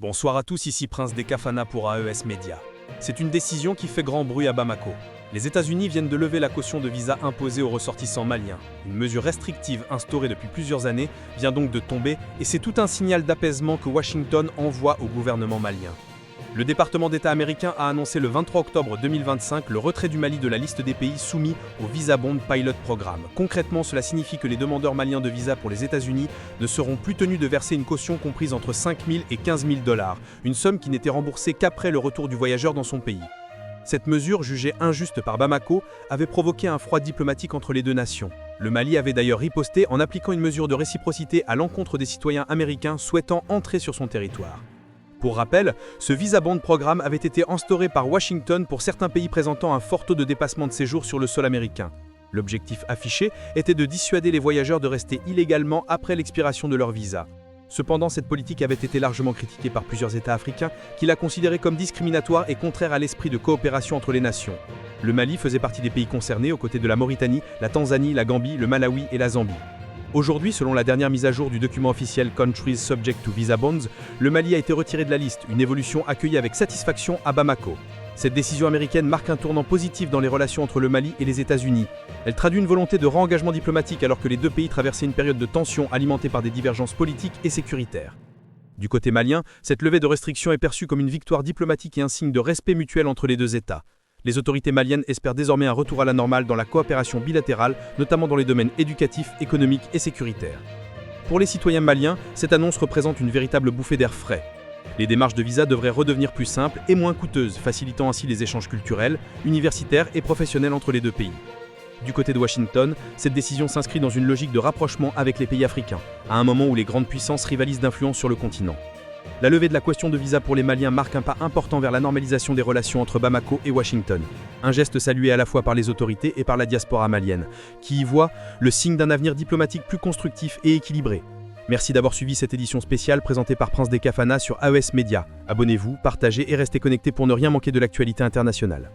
Bonsoir à tous, ici Prince des Kafana pour AES Media. C'est une décision qui fait grand bruit à Bamako. Les États-Unis viennent de lever la caution de visa imposée aux ressortissants maliens. Une mesure restrictive instaurée depuis plusieurs années vient donc de tomber et c'est tout un signal d'apaisement que Washington envoie au gouvernement malien. Le département d'État américain a annoncé le 23 octobre 2025 le retrait du Mali de la liste des pays soumis au Visa Bond Pilot Programme. Concrètement, cela signifie que les demandeurs maliens de visa pour les États-Unis ne seront plus tenus de verser une caution comprise entre 5 000 et 15 000 $, une somme qui n'était remboursée qu'après le retour du voyageur dans son pays. Cette mesure, jugée injuste par Bamako, avait provoqué un froid diplomatique entre les deux nations. Le Mali avait d'ailleurs riposté en appliquant une mesure de réciprocité à l'encontre des citoyens américains souhaitant entrer sur son territoire. Pour rappel, ce Visa Bond Programme avait été instauré par Washington pour certains pays présentant un fort taux de dépassement de séjour sur le sol américain. L'objectif affiché était de dissuader les voyageurs de rester illégalement après l'expiration de leur visa. Cependant, cette politique avait été largement critiquée par plusieurs États africains qui la considéraient comme discriminatoire et contraire à l'esprit de coopération entre les nations. Le Mali faisait partie des pays concernés aux côtés de la Mauritanie, la Tanzanie, la Gambie, le Malawi et la Zambie. Aujourd'hui, selon la dernière mise à jour du document officiel Countries Subject to Visa Bonds, le Mali a été retiré de la liste, une évolution accueillie avec satisfaction à Bamako. Cette décision américaine marque un tournant positif dans les relations entre le Mali et les États-Unis. Elle traduit une volonté de re-engagement diplomatique alors que les deux pays traversaient une période de tension alimentée par des divergences politiques et sécuritaires. Du côté malien, cette levée de restrictions est perçue comme une victoire diplomatique et un signe de respect mutuel entre les deux États. Les autorités maliennes espèrent désormais un retour à la normale dans la coopération bilatérale, notamment dans les domaines éducatifs, économiques et sécuritaires. Pour les citoyens maliens, cette annonce représente une véritable bouffée d'air frais. Les démarches de visa devraient redevenir plus simples et moins coûteuses, facilitant ainsi les échanges culturels, universitaires et professionnels entre les deux pays. Du côté de Washington, cette décision s'inscrit dans une logique de rapprochement avec les pays africains, à un moment où les grandes puissances rivalisent d'influence sur le continent. La levée de la question de visa pour les Maliens marque un pas important vers la normalisation des relations entre Bamako et Washington. Un geste salué à la fois par les autorités et par la diaspora malienne, qui y voit le signe d'un avenir diplomatique plus constructif et équilibré. Merci d'avoir suivi cette édition spéciale présentée par Prince des Kafana sur AES Media. Abonnez-vous, partagez et restez connectés pour ne rien manquer de l'actualité internationale.